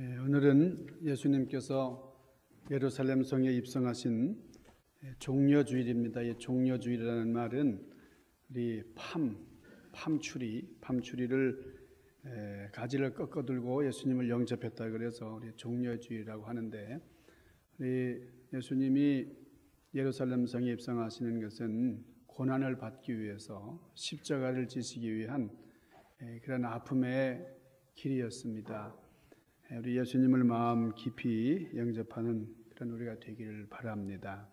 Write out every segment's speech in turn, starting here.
오늘은 예수님께서 예루살렘 성에 입성하신 종려주일입니다. 이 종려주일이라는 말은 우리 밤추리를 가지를 꺾어들고 예수님을 영접했다 그래서 우리 종려주일이라고 하는데, 우리 예수님이 예루살렘 성에 입성하시는 것은 고난을 받기 위해서 십자가를 지시기 위한 그런 아픔의 길이었습니다. 우리 예수님을 마음 깊이 영접하는 그런 우리가 되기를 바랍니다.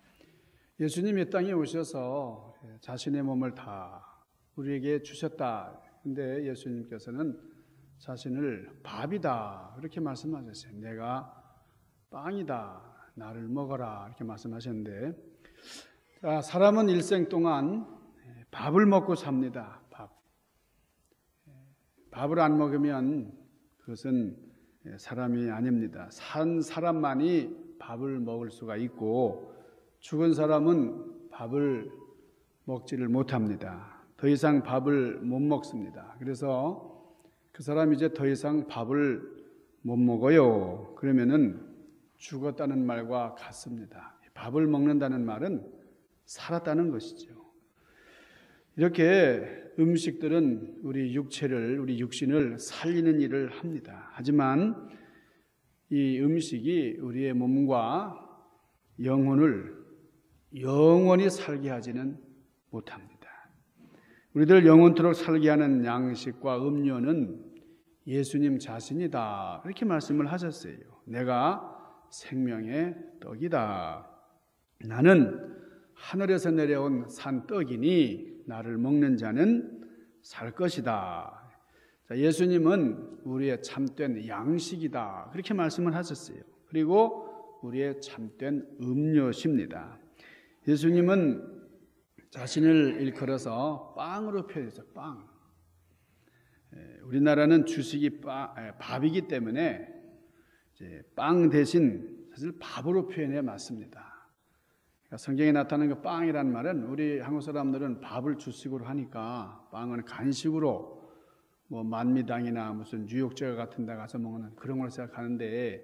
예수님이 땅에 오셔서 자신의 몸을 다 우리에게 주셨다. 근데 예수님께서는 자신을 밥이다 이렇게 말씀하셨어요. 내가 빵이다, 나를 먹어라 이렇게 말씀하셨는데, 사람은 일생 동안 밥을 먹고 삽니다. 밥을 안 먹으면 그것은 사람이 아닙니다. 산 사람만이 밥을 먹을 수가 있고 죽은 사람은 밥을 먹지를 못합니다. 더 이상 밥을 못 먹습니다. 그래서 그 사람이 이제 더 이상 밥을 못 먹어요. 그러면은 죽었다는 말과 같습니다. 밥을 먹는다는 말은 살았다는 것이죠. 이렇게 음식들은 우리 육신을 살리는 일을 합니다. 하지만 이 음식이 우리의 몸과 영혼을 영원히 살게 하지는 못합니다. 우리들 영원토록 살게 하는 양식과 음료는 예수님 자신이다 이렇게 말씀을 하셨어요. 내가 생명의 떡이다. 나는 하늘에서 내려온 산떡이니 나를 먹는 자는 살 것이다. 예수님은 우리의 참된 양식이다 그렇게 말씀을 하셨어요. 그리고 우리의 참된 음료십니다. 예수님은 자신을 일컬어서 빵으로 표현했어요. 빵. 우리나라는 주식이 밥이기 때문에 이제 빵 대신 사실 밥으로 표현해 맞습니다. 성경에 나타나는 그 빵이라는 말은 우리 한국 사람들은 밥을 주식으로 하니까 빵은 간식으로 뭐 만미당이나 무슨 뉴욕제과 같은 데 가서 먹는 그런 걸 생각하는데,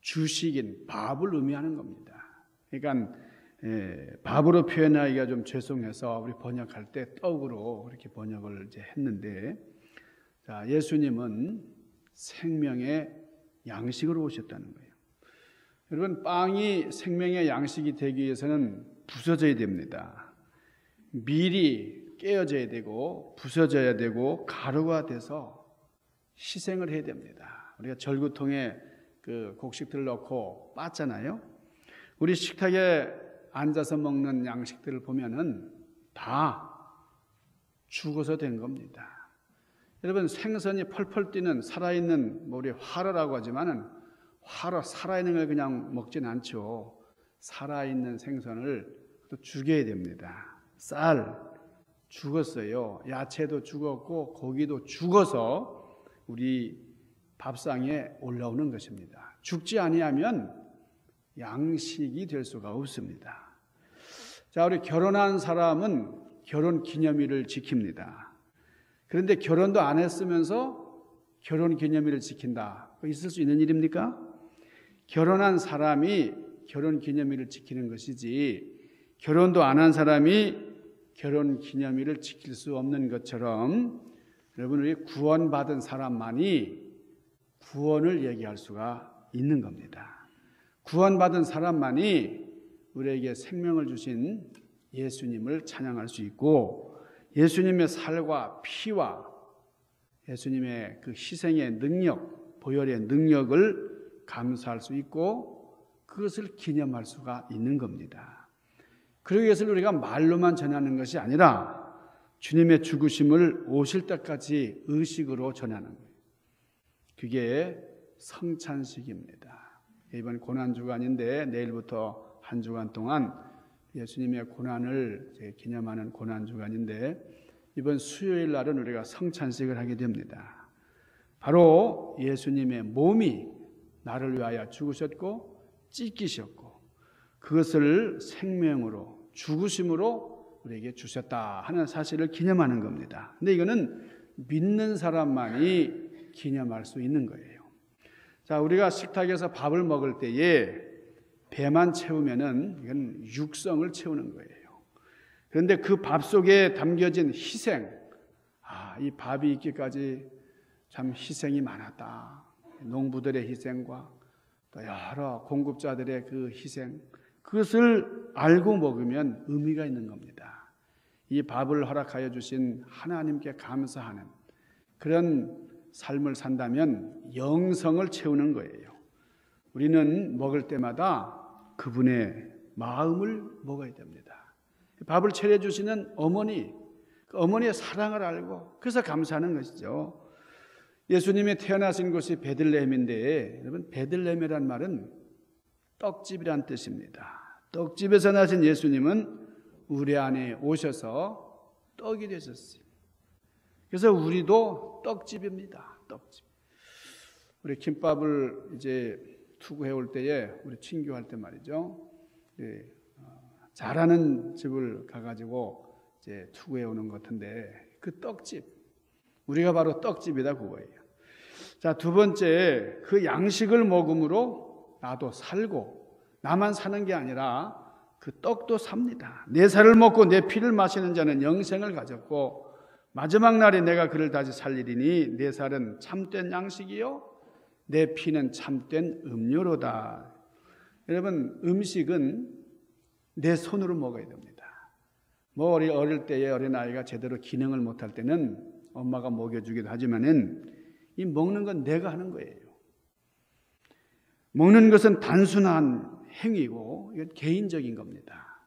주식인 밥을 의미하는 겁니다. 그러니까 밥으로 표현하기가 좀 죄송해서 우리 번역할 때 떡으로 그렇게 번역을 이제 했는데, 예수님은 생명의 양식으로 오셨다는 거예요. 여러분, 빵이 생명의 양식이 되기 위해서는 부서져야 됩니다. 밀이 깨어져야 되고 부서져야 되고 가루가 돼서 희생을 해야 됩니다. 우리가 절구통에 그 곡식들을 넣고 빻잖아요. 우리 식탁에 앉아서 먹는 양식들을 보면은 다 죽어서 된 겁니다. 여러분, 생선이 펄펄 뛰는 살아있는 우리 화로라고 하지만은 화로 살아있는 걸 그냥 먹진 않죠. 살아있는 생선을 또 죽여야 됩니다. 쌀 죽었어요. 야채도 죽었고 고기도 죽어서 우리 밥상에 올라오는 것입니다. 죽지 아니하면 양식이 될 수가 없습니다. 우리 결혼한 사람은 결혼 기념일을 지킵니다. 그런데 결혼도 안 했으면서 결혼 기념일을 지킨다. 있을 수 있는 일입니까? 결혼한 사람이 결혼 기념일을 지키는 것이지 결혼도 안 한 사람이 결혼 기념일을 지킬 수 없는 것처럼, 여러분, 우리 구원받은 사람만이 구원을 얘기할 수가 있는 겁니다. 구원받은 사람만이 우리에게 생명을 주신 예수님을 찬양할 수 있고, 예수님의 살과 피와 예수님의 그 희생의 능력, 보혈의 능력을 감사할 수 있고 그것을 기념할 수가 있는 겁니다. 그러기 위해서 우리가 말로만 전하는 것이 아니라 주님의 죽으심을 오실 때까지 의식으로 전하는 거예요. 그게 성찬식입니다. 이번 고난주간인데 내일부터 한 주간 동안 예수님의 고난을 기념하는 고난주간인데, 이번 수요일 날은 우리가 성찬식을 하게 됩니다. 바로 예수님의 몸이 나를 위하여 죽으셨고 찢기셨고 그것을 생명으로 죽으심으로 우리에게 주셨다 하는 사실을 기념하는 겁니다. 근데 이거는 믿는 사람만이 기념할 수 있는 거예요. 자, 우리가 식탁에서 밥을 먹을 때에 배만 채우면은 이건 육성을 채우는 거예요. 그런데 그 밥 속에 담겨진 희생, 이 밥이 있기까지 참 희생이 많았다. 농부들의 희생과 또 여러 공급자들의 그 희생, 그것을 알고 먹으면 의미가 있는 겁니다. 이 밥을 허락하여 주신 하나님께 감사하는 그런 삶을 산다면 영성을 채우는 거예요. 우리는 먹을 때마다 그분의 마음을 먹어야 됩니다. 밥을 차려주시는 어머니, 그 어머니의 사랑을 알고 그래서 감사하는 것이죠. 예수님이 태어나신 곳이 베들레헴인데, 여러분, 베들레헴이란 말은 떡집이란 뜻입니다. 떡집에서 나신 예수님은 우리 안에 오셔서 떡이 되셨어요. 그래서 우리도 떡집입니다. 떡집. 우리 김밥을 이제 투구해 올 때에, 우리 친교할 때 말이죠. 잘하는 집을 가가지고 이제 투구해 오는 것 같은데, 그 떡집, 우리가 바로 떡집이다 그거예요. 자, 두 번째, 그 양식을 먹음으로 나도 살고, 나만 사는 게 아니라 그 떡도 삽니다. 내 살을 먹고 내 피를 마시는 자는 영생을 가졌고 마지막 날에 내가 그를 다시 살리리니 내 살은 참된 양식이요 내 피는 참된 음료로다. 여러분, 음식은 내 손으로 먹어야 됩니다. 뭐 어릴 때에 어린아이가 제대로 기능을 못할 때는 엄마가 먹여주기도 하지만은 이 먹는 건 내가 하는 거예요. 먹는 것은 단순한 행위고 이건 개인적인 겁니다.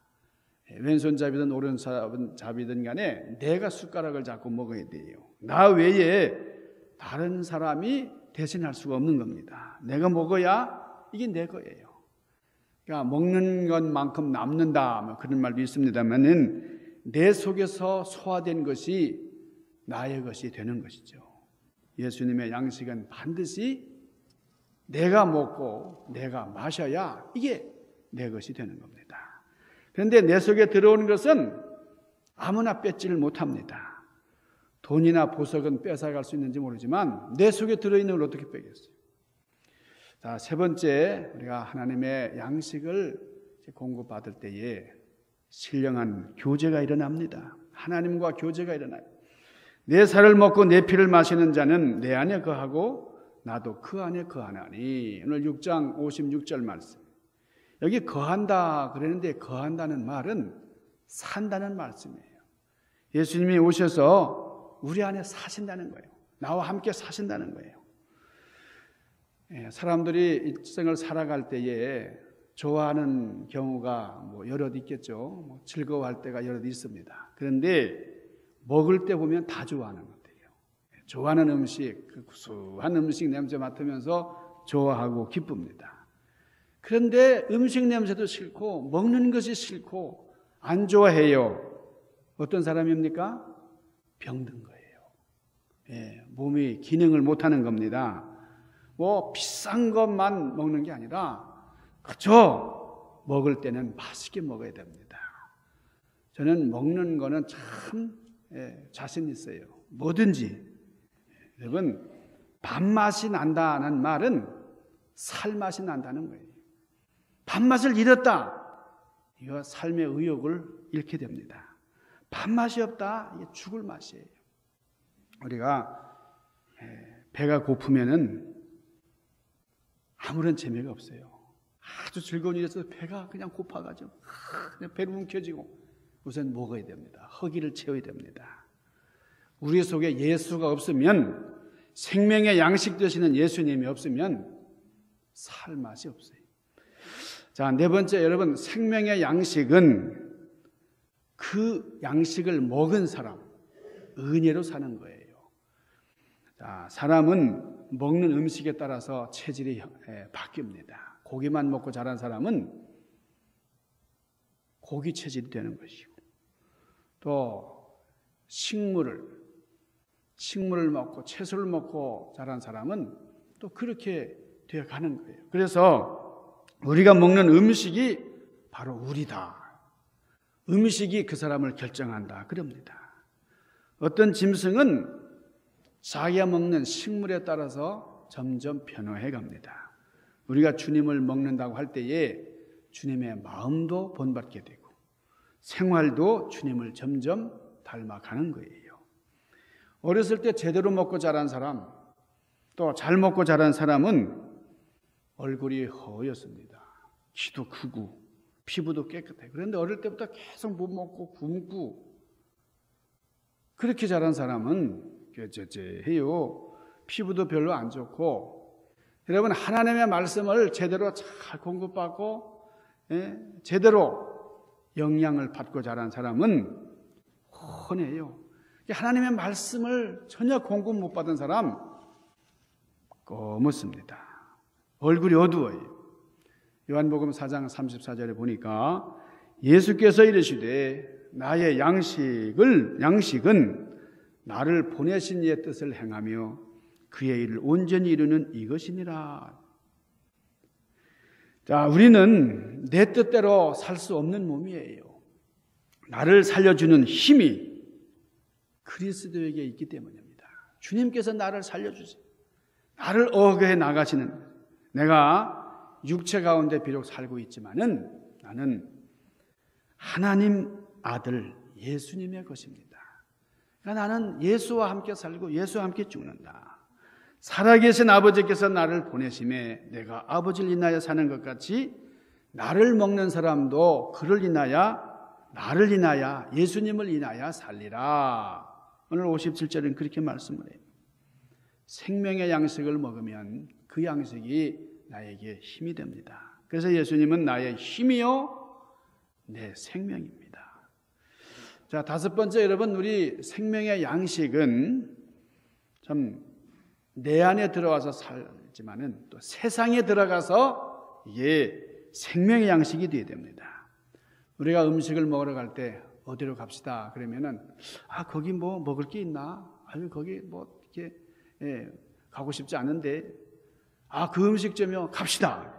왼손잡이든 오른손잡이든 간에 내가 숟가락을 잡고 먹어야 돼요. 나 외에 다른 사람이 대신할 수가 없는 겁니다. 내가 먹어야 이게 내 거예요. 그러니까 먹는 것만큼 남는다, 뭐 그런 말도 있습니다만은 내 속에서 소화된 것이 나의 것이 되는 것이죠. 예수님의 양식은 반드시 내가 먹고 내가 마셔야 이게 내 것이 되는 겁니다. 그런데 내 속에 들어오는 것은 아무나 뺏지를 못합니다. 돈이나 보석은 뺏어갈 수 있는지 모르지만 내 속에 들어있는 걸 어떻게 빼겠어요? 자, 세 번째, 우리가 하나님의 양식을 공급받을 때에 신령한 교제가 일어납니다. 하나님과 교제가 일어나요. 내 살을 먹고 내 피를 마시는 자는 내 안에 거하고 나도 그 안에 거하나니. 오늘 6장 56절 말씀. 여기 거한다 그랬는데 거한다는 말은 산다는 말씀이에요. 예수님이 오셔서 우리 안에 사신다는 거예요. 나와 함께 사신다는 거예요. 사람들이 일생을 살아갈 때에 좋아하는 경우가 여럿 있겠죠. 즐거워할 때가 여럿 있습니다. 그런데 먹을 때 보면 다 좋아하는 것 같아요. 좋아하는 음식, 그 구수한 음식 냄새 맡으면서 좋아하고 기쁩니다. 그런데 음식 냄새도 싫고 먹는 것이 싫고 안 좋아해요. 어떤 사람입니까? 병든 거예요. 몸이 기능을 못하는 겁니다. 비싼 것만 먹는 게 아니라 그저 먹을 때는 맛있게 먹어야 됩니다. 저는 먹는 거는 참 자신 있어요. 뭐든지. 여러분, 밥맛이 난다는 말은 살맛이 난다는 거예요. 밥맛을 잃었다. 이거 삶의 의욕을 잃게 됩니다. 밥맛이 없다. 이게 죽을 맛이에요. 우리가 배가 고프면은 아무런 재미가 없어요. 아주 즐거운 일에서 배가 그냥 고파가지고 그냥 배로 움켜쥐고 우선 먹어야 됩니다. 허기를 채워야 됩니다. 우리 속에 예수가 없으면, 생명의 양식 되시는 예수님이 없으면 살 맛이 없어요. 자, 네 번째, 여러분, 생명의 양식은 그 양식을 먹은 사람, 은혜로 사는 거예요. 자, 사람은 먹는 음식에 따라서 체질이 바뀝니다. 고기만 먹고 자란 사람은 고기 체질이 되는 것이고, 또 식물을 먹고 채소를 먹고 자란 사람은 또 그렇게 되어 가는 거예요. 그래서 우리가 먹는 음식이 바로 우리다. 음식이 그 사람을 결정한다. 그럽니다. 어떤 짐승은 자기가 먹는 식물에 따라서 점점 변화해 갑니다. 우리가 주님을 먹는다고 할 때에 주님의 마음도 본받게 되고 생활도 주님을 점점 닮아가는 거예요. 어렸을 때 제대로 먹고 자란 사람, 또 잘 먹고 자란 사람은 얼굴이 허였습니다. 키도 크고 피부도 깨끗해. 그런데 어릴 때부터 계속 못 먹고 굶고 그렇게 자란 사람은 꾀죄죄해요. 피부도 별로 안 좋고. 여러분, 하나님의 말씀을 제대로 잘 공급받고 제대로 영양을 받고 자란 사람은 훤해요. 하나님의 말씀을 전혀 공급 못 받은 사람 검었습니다. 얼굴이 어두워요. 요한복음 4장 34절에 보니까 예수께서 이르시되 나의 양식은 나를 보내신 이의 뜻을 행하며 그의 일을 온전히 이루는 이것이니라. 자, 우리는 내 뜻대로 살 수 없는 몸이에요. 나를 살려주는 힘이 그리스도에게 있기 때문입니다. 주님께서 나를 살려주세요. 나를 어거해 나가시는, 내가 육체 가운데 비록 살고 있지만은 나는 하나님 아들 예수님의 것입니다. 그러니까 나는 예수와 함께 살고 예수와 함께 죽는다. 살아계신 아버지께서 나를 보내심에 내가 아버지를 인하여 사는 것 같이 나를 먹는 사람도 그를 인하여, 나를 인하여, 예수님을 인하여 살리라. 오늘 57절은 그렇게 말씀을 해요. 생명의 양식을 먹으면 그 양식이 나에게 힘이 됩니다. 그래서 예수님은 나의 힘이요 내 생명입니다. 자, 다섯 번째, 여러분, 우리 생명의 양식은 참 내 안에 들어와서 살지만은 또 세상에 들어가서 이게 생명의 양식이 되어야 됩니다. 우리가 음식을 먹으러 갈 때 어디로 갑시다 그러면은 거기 뭐 먹을 게 있나? 거기 뭐 이렇게 가고 싶지 않은데 그 음식점이요 갑시다.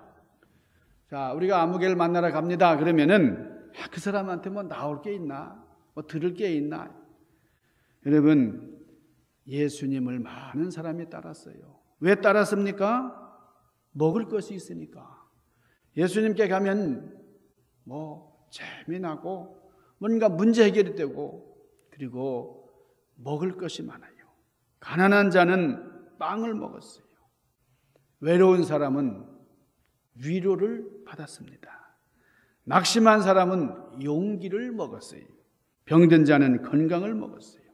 자, 우리가 아무개를 만나러 갑니다 그러면은 그 사람한테 뭐 나올 게 있나? 뭐 들을 게 있나? 여러분, 예수님을 많은 사람이 따랐어요. 왜 따랐습니까? 먹을 것이 있으니까. 예수님께 가면 뭐 재미나고 뭔가 문제 해결이 되고 그리고 먹을 것이 많아요. 가난한 자는 빵을 먹었어요. 외로운 사람은 위로를 받았습니다. 낙심한 사람은 용기를 먹었어요. 병든 자는 건강을 먹었어요.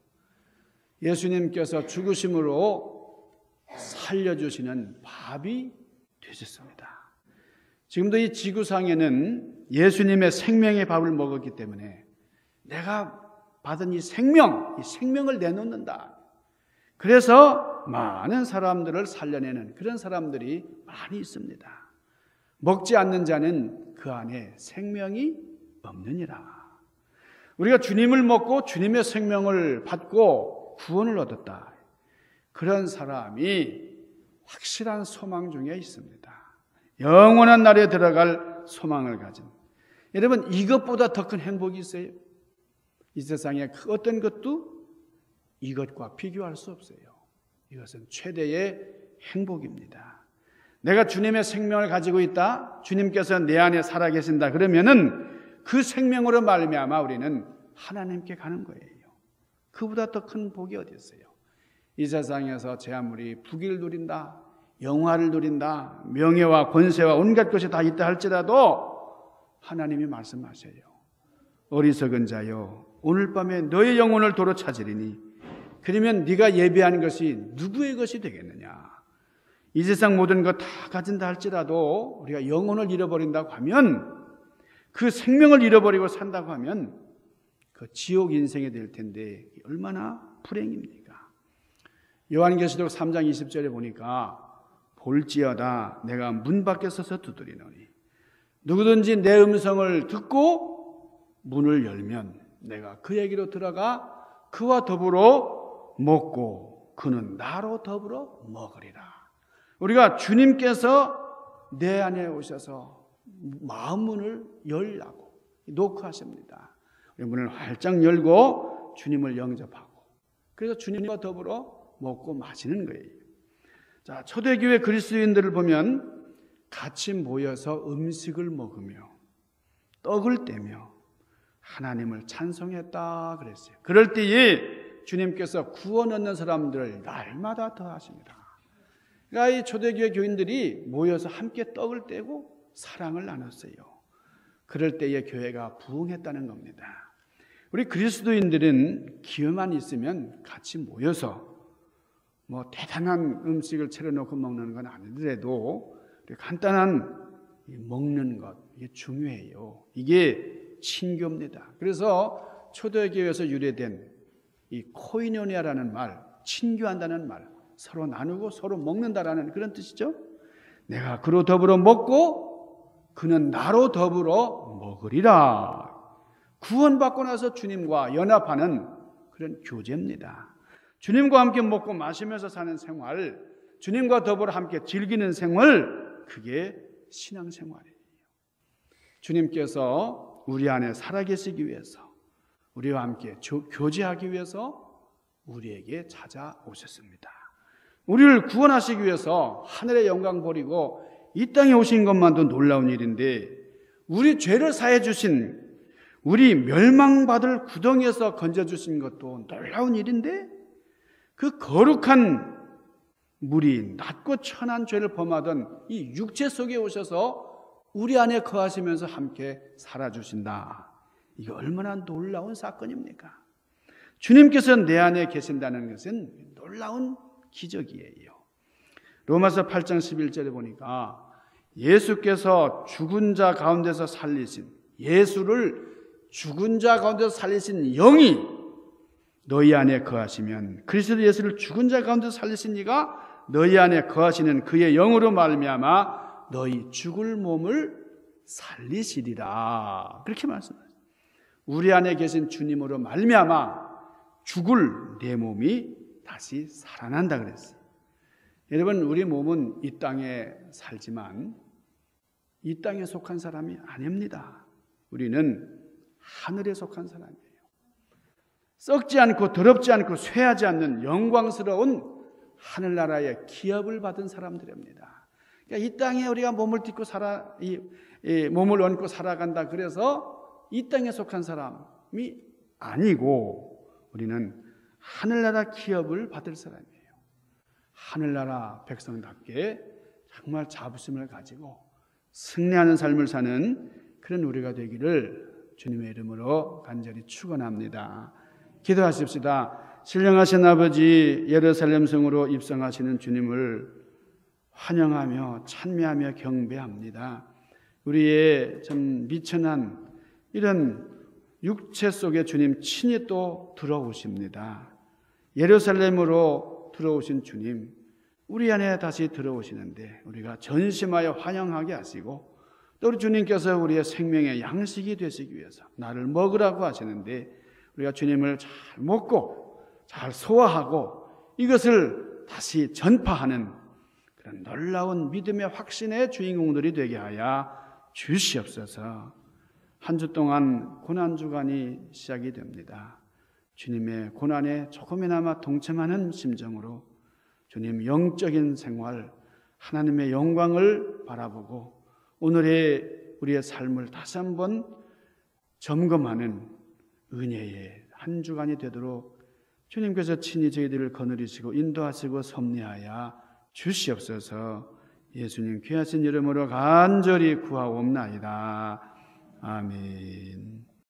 예수님께서 죽으심으로 살려주시는 밥이 되셨습니다. 지금도 이 지구상에는 예수님의 생명의 밥을 먹었기 때문에 내가 받은 이 생명을 내놓는다. 그래서 많은 사람들을 살려내는 그런 사람들이 많이 있습니다. 먹지 않는 자는 그 안에 생명이 없느니라. 우리가 주님을 먹고 주님의 생명을 받고 구원을 얻었다. 그런 사람이 확실한 소망 중에 있습니다. 영원한 날에 들어갈 소망을 가진. 여러분, 이것보다 더 큰 행복이 있어요? 이 세상에 어떤 것도 이것과 비교할 수 없어요. 이것은 최대의 행복입니다. 내가 주님의 생명을 가지고 있다. 주님께서 내 안에 살아계신다. 그러면은 그 생명으로 말미암아 우리는 하나님께 가는 거예요. 그보다 더 큰 복이 어디 있어요? 이 세상에서 제 아무리 부귀를 누린다, 영화를 누린다, 명예와 권세와 온갖 것이 다 있다 할지라도 하나님이 말씀하셔요. 어리석은 자여, 오늘 밤에 너의 영혼을 도로 찾으리니 그러면 네가 예배한 것이 누구의 것이 되겠느냐? 이 세상 모든 것 다 가진다 할지라도 우리가 영혼을 잃어버린다고 하면, 그 생명을 잃어버리고 산다고 하면 그 지옥 인생이 될 텐데 얼마나 불행입니까? 요한계시록 3장 20절에 보니까 볼지어다 내가 문 밖에 서서 두드리노니 누구든지 내 음성을 듣고 문을 열면 내가 그에게로 들어가 그와 더불어 먹고 그는 나로 더불어 먹으리라. 우리가 주님께서 내 안에 오셔서 마음 문을 열라고 놓고 하십니다. 문을 활짝 열고 주님을 영접하고 그래서 주님과 더불어 먹고 마시는 거예요. 자, 초대교회 그리스도인들을 보면 같이 모여서 음식을 먹으며 떡을 떼며 하나님을 찬송했다 그랬어요. 그럴 때에 주님께서 구원 얻는 사람들을 날마다 더하십니다. 그러니까 이 초대교회 교인들이 모여서 함께 떡을 떼고 사랑을 나눴어요. 그럴 때에 교회가 부흥했다는 겁니다. 우리 그리스도인들은 기회만 있으면 같이 모여서 뭐 대단한 음식을 차려놓고 먹는 건 아니더라도 간단한 먹는 것, 이게 중요해요. 이게 친교입니다. 그래서 초대교회에서 유래된 이 코이노니아라는 말, 친교한다는 말, 서로 나누고 서로 먹는다라는 그런 뜻이죠. 내가 그로 더불어 먹고 그는 나로 더불어 먹으리라. 구원받고 나서 주님과 연합하는 그런 교제입니다. 주님과 함께 먹고 마시면서 사는 생활, 주님과 더불어 함께 즐기는 생활, 그게 신앙생활이에요. 주님께서 우리 안에 살아계시기 위해서, 우리와 함께 교제하기 위해서 우리에게 찾아오셨습니다. 우리를 구원하시기 위해서 하늘의 영광 버리고 이 땅에 오신 것만도 놀라운 일인데, 우리 죄를 사해 주신, 우리 멸망받을 구덩이에서 건져주신 것도 놀라운 일인데, 그 거룩한 물이 낮고 천한 죄를 범하던 이 육체 속에 오셔서 우리 안에 거하시면서 함께 살아주신다. 이게 얼마나 놀라운 사건입니까? 주님께서 내 안에 계신다는 것은 놀라운 기적이에요. 로마서 8장 11절에 보니까 예수께서 죽은 자 가운데서 살리신, 예수를 죽은 자 가운데서 살리신 영이 너희 안에 거하시면, 그리스도 예수를 죽은 자 가운데서 살리신 이가 너희 안에 거하시는 그의 영으로 말미암아 너희 죽을 몸을 살리시리라. 그렇게 말씀하세요. 우리 안에 계신 주님으로 말미암아 죽을 내 몸이 다시 살아난다 그랬어요. 여러분, 우리 몸은 이 땅에 살지만 이 땅에 속한 사람이 아닙니다. 우리는 하늘에 속한 사람이에요. 썩지 않고 더럽지 않고 쇠하지 않는 영광스러운 하늘나라의 기업을 받은 사람들입니다. 그러니까 이 땅에 우리가 몸을 딛고 몸을 얹고 살아간다 그래서 이 땅에 속한 사람이 아니고, 우리는 하늘나라 기업을 받을 사람이에요. 하늘나라 백성답게 정말 자부심을 가지고 승리하는 삶을 사는 그런 우리가 되기를 주님의 이름으로 간절히 축원합니다. 기도하십시다. 신령하신 아버지, 예루살렘 성으로 입성하시는 주님을 환영하며 찬미하며 경배합니다. 우리의 참 미천한 이런 육체 속에 주님 친히 또 들어오십니다. 예루살렘으로 들어오신 주님, 우리 안에 다시 들어오시는데 우리가 전심하여 환영하게 하시고, 또 우리 주님께서 우리의 생명의 양식이 되시기 위해서 나를 먹으라고 하시는데, 우리가 주님을 잘 먹고 잘 소화하고 이것을 다시 전파하는 그런 놀라운 믿음의 확신의 주인공들이 되게 하여 주시옵소서. 한 주 동안 고난주간이 시작이 됩니다. 주님의 고난에 조금이나마 동참하는 심정으로 주님 영적인 생활, 하나님의 영광을 바라보고 오늘의 우리의 삶을 다시 한번 점검하는 은혜의 한 주간이 되도록 주님께서 친히 저희들을 거느리시고 인도하시고 섭리하여 주시옵소서. 예수님 귀하신 이름으로 간절히 구하옵나이다. 아멘.